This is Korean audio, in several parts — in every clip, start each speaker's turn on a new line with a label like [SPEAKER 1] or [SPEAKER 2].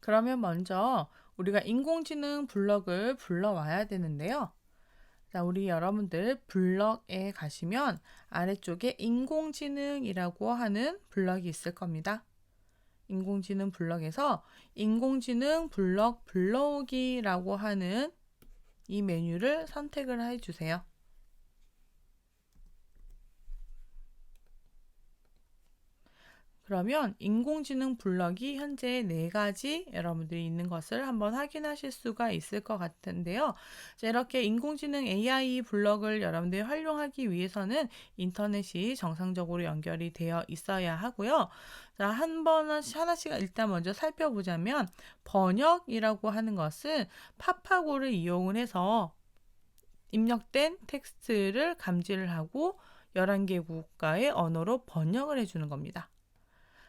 [SPEAKER 1] 그러면 먼저 우리가 인공지능 블럭을 불러와야 되는데요. 자, 우리 여러분들 블럭에 가시면 아래쪽에 인공지능이라고 하는 블럭이 있을 겁니다. 인공지능 블럭에서 인공지능 블럭 불러오기라고 하는 이 메뉴를 선택을 해주세요. 그러면 인공지능 블럭이 현재 4가지 여러분들이 있는 것을 한번 확인하실 수가 있을 것 같은데요. 자, 이렇게 인공지능 AI 블럭을 여러분들이 활용하기 위해서는 인터넷이 정상적으로 연결이 되어 있어야 하고요. 자, 하나씩 일단 먼저 살펴보자면 번역이라고 하는 것은 파파고를 이용을 해서 입력된 텍스트를 감지를 하고 11개 국가의 언어로 번역을 해주는 겁니다.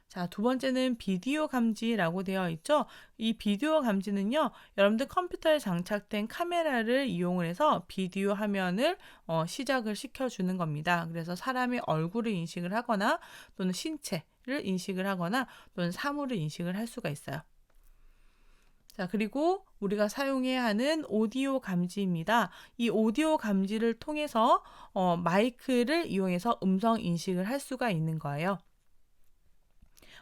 [SPEAKER 1] 자, 두 번째는 비디오 감지라고 되어 있죠. 이 비디오 감지는요, 여러분들 컴퓨터에 장착된 카메라를 이용을 해서 비디오 화면을 시작을 시켜주는 겁니다. 그래서 사람의 얼굴을 인식을 하거나 또는 신체를 인식을 하거나 또는 사물을 인식을 할 수가 있어요. 자, 그리고 우리가 사용해야 하는 오디오 감지입니다. 이 오디오 감지를 통해서 마이크를 이용해서 음성 인식을 할 수가 있는 거예요.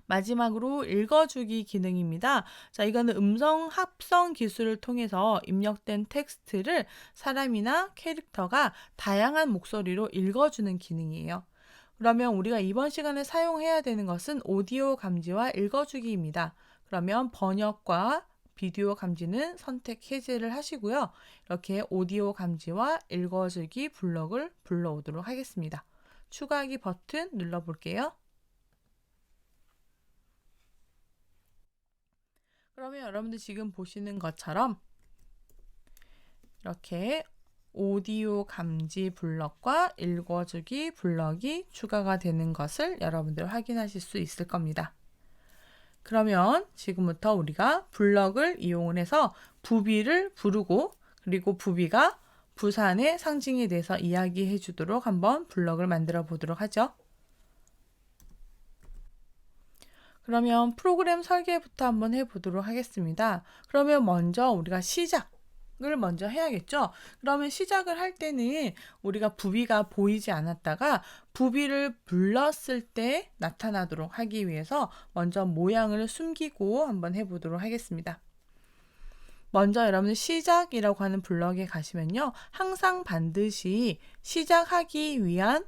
[SPEAKER 1] 마지막으로 읽어주기 기능입니다. 자, 이거는 음성 합성 기술을 통해서 입력된 텍스트를 사람이나 캐릭터가 다양한 목소리로 읽어주는 기능이에요. 그러면 우리가 이번 시간에 사용해야 되는 것은 오디오 감지와 읽어주기입니다. 그러면 번역과 비디오 감지는 선택 해제를 하시고요. 이렇게 오디오 감지와 읽어주기 블럭을 불러오도록 하겠습니다. 추가하기 버튼 눌러볼게요. 그러면 여러분들 지금 보시는 것처럼 이렇게 오디오 감지 블럭과 읽어주기 블럭이 추가가 되는 것을 여러분들 확인하실 수 있을 겁니다. 그러면 지금부터 우리가 블럭을 이용을 해서 부비를 부르고 그리고 부비가 부산의 상징에 대해서 이야기해 주도록 한번 블럭을 만들어 보도록 하죠. 그러면 프로그램 설계부터 한번 해보도록 하겠습니다. 그러면 먼저 우리가 시작을 먼저 해야겠죠. 그러면 시작을 할 때는 우리가 부비가 보이지 않았다가 부비를 불렀을 때 나타나도록 하기 위해서 먼저 모양을 숨기고 한번 해보도록 하겠습니다. 먼저 여러분들 시작이라고 하는 블럭에 가시면요. 항상 반드시 시작하기 위한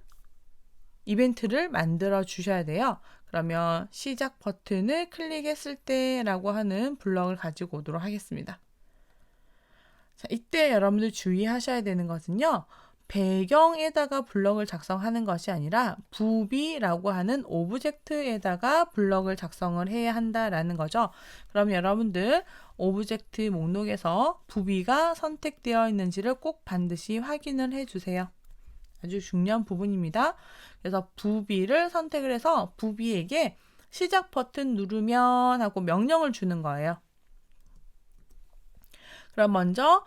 [SPEAKER 1] 이벤트를 만들어 주셔야 돼요. 그러면 시작 버튼을 클릭했을 때라고 하는 블럭을 가지고 오도록 하겠습니다. 자, 이때 여러분들 주의하셔야 되는 것은요. 배경에다가 블럭을 작성하는 것이 아니라 부비라고 하는 오브젝트에다가 블럭을 작성을 해야 한다라는 거죠. 그럼 여러분들 오브젝트 목록에서 부비가 선택되어 있는지를 꼭 반드시 확인을 해주세요. 아주 중요한 부분입니다. 그래서 부비를 선택을 해서 부비에게 시작 버튼 누르면 하고 명령을 주는 거예요. 그럼 먼저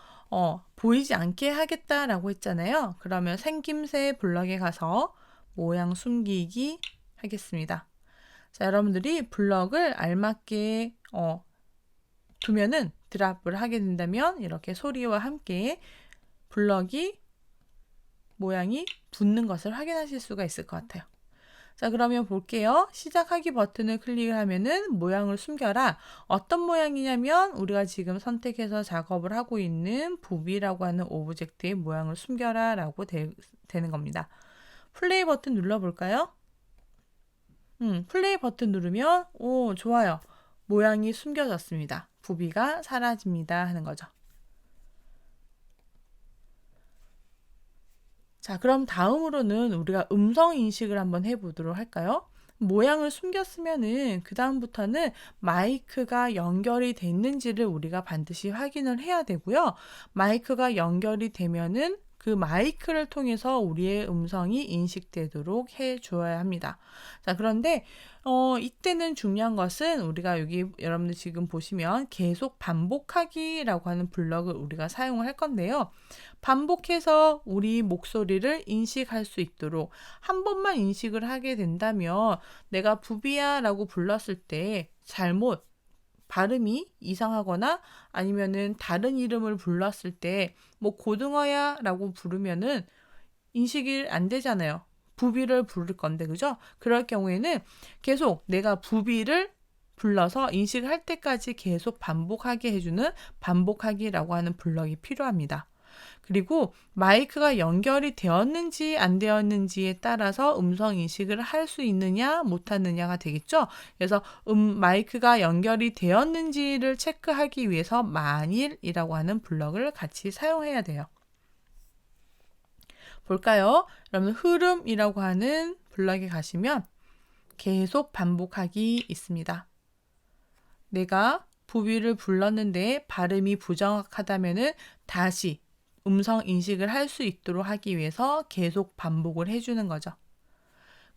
[SPEAKER 1] 보이지 않게 하겠다라고 했잖아요. 그러면 생김새 블럭에 가서 모양 숨기기 하겠습니다. 자, 여러분들이 블럭을 알맞게 두면은 드랍을 하게 된다면 이렇게 소리와 함께 블럭이 모양이 붙는 것을 확인하실 수가 있을 것 같아요. 자, 그러면 볼게요. 시작하기 버튼을 클릭을 하면은 모양을 숨겨라. 어떤 모양이냐면 우리가 지금 선택해서 작업을 하고 있는 부비라고 하는 오브젝트의 모양을 숨겨라 라고 되는 겁니다. 플레이 버튼 눌러볼까요? 플레이 버튼 누르면 오, 좋아요. 모양이 숨겨졌습니다. 부비가 사라집니다 하는 거죠. 자, 그럼 다음으로는 우리가 음성 인식을 한번 해보도록 할까요? 모양을 숨겼으면은 그 다음부터는 마이크가 연결이 됐는지를 우리가 반드시 확인을 해야 되고요. 마이크가 연결이 되면은 그 마이크를 통해서 우리의 음성이 인식되도록 해 주어야 합니다. 자, 그런데 이때는 중요한 것은 우리가 여기 여러분들 지금 보시면 계속 반복하기라고 하는 블럭을 우리가 사용을 할 건데요. 반복해서 우리 목소리를 인식할 수 있도록 한 번만 인식을 하게 된다면 내가 부비야 라고 불렀을 때 잘못 발음이 이상하거나 아니면은 다른 이름을 불렀을 때 뭐 고등어야 라고 부르면은 인식이 안 되잖아요. 부비를 부를 건데, 그죠? 그럴 경우에는 계속 내가 부비를 불러서 인식할 때까지 계속 반복하게 해주는 반복하기라고 하는 블럭이 필요합니다. 그리고 마이크가 연결이 되었는지 안 되었는지에 따라서 음성 인식을 할 수 있느냐 못하느냐가 되겠죠. 그래서 마이크가 연결이 되었는지를 체크하기 위해서 만일이라고 하는 블럭을 같이 사용해야 돼요. 볼까요? 그러면 흐름이라고 하는 블럭에 가시면 계속 반복하기 있습니다. 내가 부비를 불렀는데 발음이 부정확하다면은 다시 음성 인식을 할 수 있도록 하기 위해서 계속 반복을 해주는 거죠.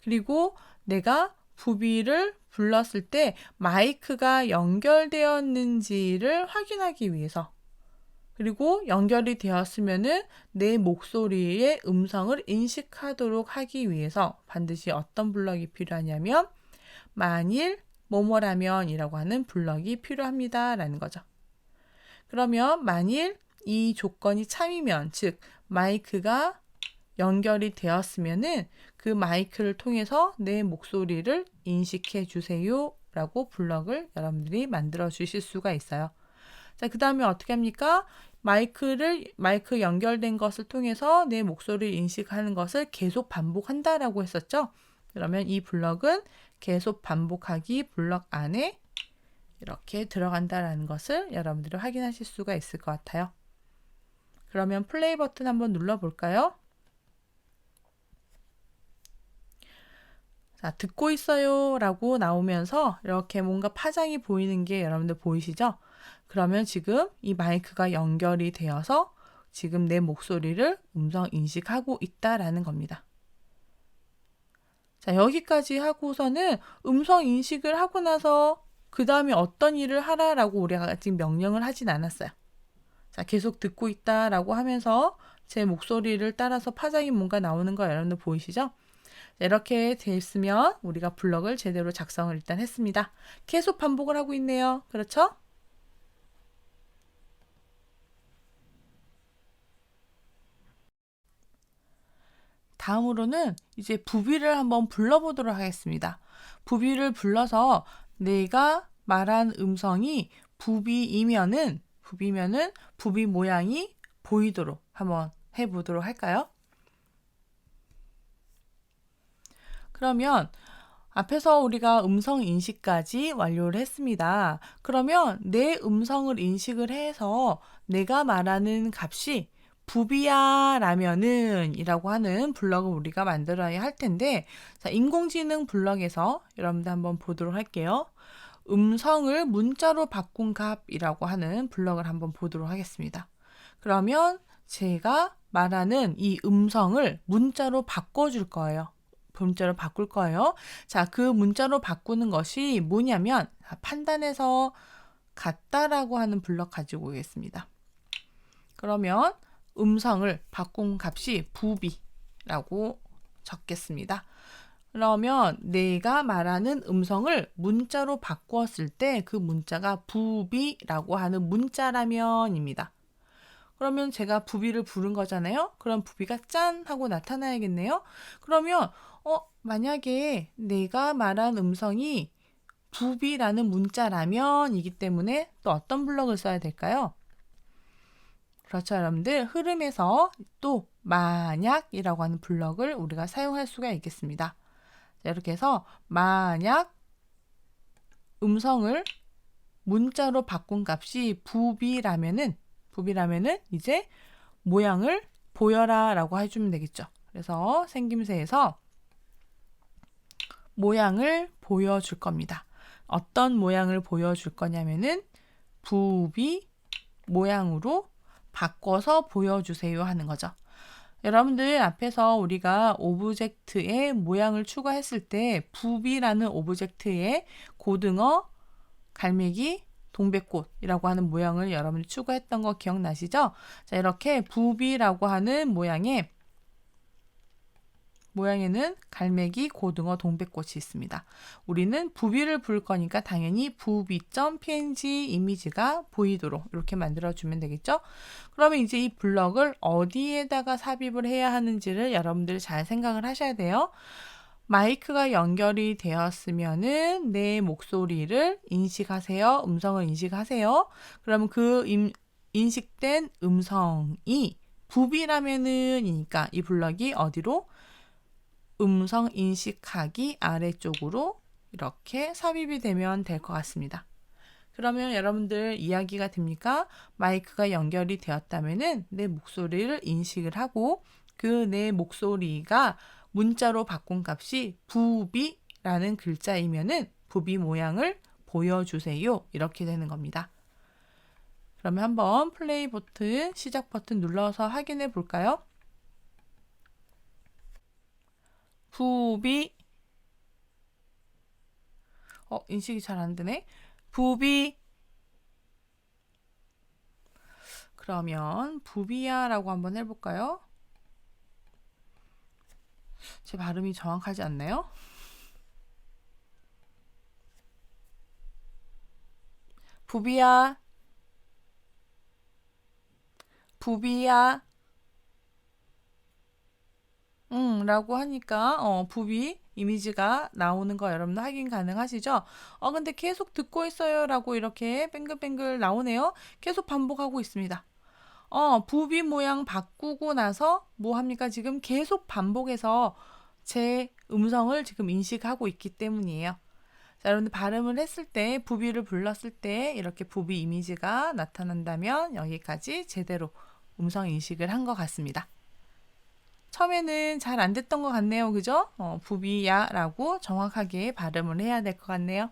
[SPEAKER 1] 그리고 내가 부비를 불렀을 때 마이크가 연결되었는지를 확인하기 위해서, 그리고 연결이 되었으면은 내 목소리의 음성을 인식하도록 하기 위해서 반드시 어떤 블럭이 필요하냐면 만일 뭐뭐라면이라고 하는 블럭이 필요합니다 라는 거죠. 그러면 만일 이 조건이 참이면, 즉 마이크가 연결이 되었으면은 그 마이크를 통해서 내 목소리를 인식해 주세요 라고 블럭을 여러분들이 만들어 주실 수가 있어요. 자, 그 다음에 어떻게 합니까? 마이크 연결된 것을 통해서 내 목소리를 인식하는 것을 계속 반복한다라고 했었죠. 그러면 이 블럭은 계속 반복하기 블럭 안에 이렇게 들어간다라는 것을 여러분들이 확인하실 수가 있을 것 같아요. 그러면 플레이 버튼 한번 눌러볼까요? 자, 듣고 있어요 라고 나오면서 이렇게 뭔가 파장이 보이는 게 여러분들 보이시죠? 그러면 지금 이 마이크가 연결이 되어서 지금 내 목소리를 음성 인식하고 있다라는 겁니다. 자, 여기까지 하고서는 음성 인식을 하고 나서 그 다음에 어떤 일을 하라라고 우리가 지금 명령을 하진 않았어요. 자, 계속 듣고 있다라고 하면서 제 목소리를 따라서 파장이 뭔가 나오는 거 여러분들 보이시죠? 이렇게 됐으면 우리가 블럭을 제대로 작성을 일단 했습니다. 계속 반복을 하고 있네요. 그렇죠? 다음으로는 이제 부비를 한번 불러보도록 하겠습니다. 부비를 불러서 내가 말한 음성이 부비면은 부비 모양이 보이도록 한번 해보도록 할까요? 그러면 앞에서 우리가 음성 인식까지 완료를 했습니다. 그러면 내 음성을 인식을 해서 내가 말하는 값이 부비야 라면은 이라고 하는 블럭을 우리가 만들어야 할 텐데, 자, 인공지능 블럭에서 여러분들 한번 보도록 할게요. 음성을 문자로 바꾼 값이라고 하는 블럭을 한번 보도록 하겠습니다. 그러면 제가 말하는 이 음성을 문자로 바꿔줄 거예요. 문자로 바꿀 거예요. 자, 그 문자로 바꾸는 것이 뭐냐면 판단해서 같다라고 하는 블럭 가지고 오겠습니다. 그러면 음성을 바꾼 값이 부비라고 적겠습니다. 그러면 내가 말하는 음성을 문자로 바꾸었을 때 그 문자가 부비라고 하는 문자라면입니다. 그러면 제가 부비를 부른 거잖아요. 그럼 부비가 짠 하고 나타나야겠네요. 그러면 만약에 내가 말한 음성이 부비라는 문자라면이기 때문에 또 어떤 블럭을 써야 될까요? 그렇죠, 여러분들. 흐름에서 또 만약이라고 하는 블럭을 우리가 사용할 수가 있겠습니다. 자, 이렇게 해서 만약 음성을 문자로 바꾼 값이 부비라면은 이제 모양을 보여라 라고 해주면 되겠죠. 그래서 생김새에서 모양을 보여줄 겁니다. 어떤 모양을 보여줄 거냐면은 부비 모양으로 바꿔서 보여주세요 하는 거죠. 여러분들 앞에서 우리가 오브젝트에 모양을 추가했을 때 부비라는 오브젝트에 고등어, 갈매기, 동백꽃이라고 하는 모양을 여러분이 추가했던 거 기억나시죠? 자, 이렇게 부비라고 하는 모양의 모양에는 갈매기, 고등어, 동백꽃이 있습니다. 우리는 부비를 부를 거니까 당연히 부비.png 이미지가 보이도록 이렇게 만들어주면 되겠죠? 그러면 이제 이 블럭을 어디에다가 삽입을 해야 하는지를 여러분들 잘 생각을 하셔야 돼요. 마이크가 연결이 되었으면은 내 목소리를 인식하세요. 음성을 인식하세요. 그러면 그 인식된 음성이 부비라면은이니까 이 블럭이 어디로? 음성 인식하기 아래쪽으로 이렇게 삽입이 되면 될 것 같습니다. 그러면 여러분들 이야기가 됩니까? 마이크가 연결이 되었다면은 내 목소리를 인식을 하고 그 내 목소리가 문자로 바꾼 값이 부비라는 글자이면은 부비 모양을 보여주세요. 이렇게 되는 겁니다. 그러면 한번 플레이 버튼, 시작 버튼 눌러서 확인해 볼까요? 부비. 인식이 잘 안 되네. 부비. 그러면 부비야라고 한번 해볼까요? 제 발음이 정확하지 않나요? 부비야. 부비야. 라고 하니까 부비 이미지가 나오는 거 여러분들 확인 가능하시죠? 근데 계속 듣고 있어요 라고 이렇게 뱅글뱅글 나오네요. 계속 반복하고 있습니다. 부비 모양 바꾸고 나서 뭐 합니까? 지금 계속 반복해서 제 음성을 지금 인식하고 있기 때문이에요. 자, 여러분들 발음을 했을 때, 부비를 불렀을 때 이렇게 부비 이미지가 나타난다면 여기까지 제대로 음성 인식을 한 것 같습니다. 처음에는 잘 안 됐던 것 같네요. 그죠? 부비야 라고 정확하게 발음을 해야 될 것 같네요.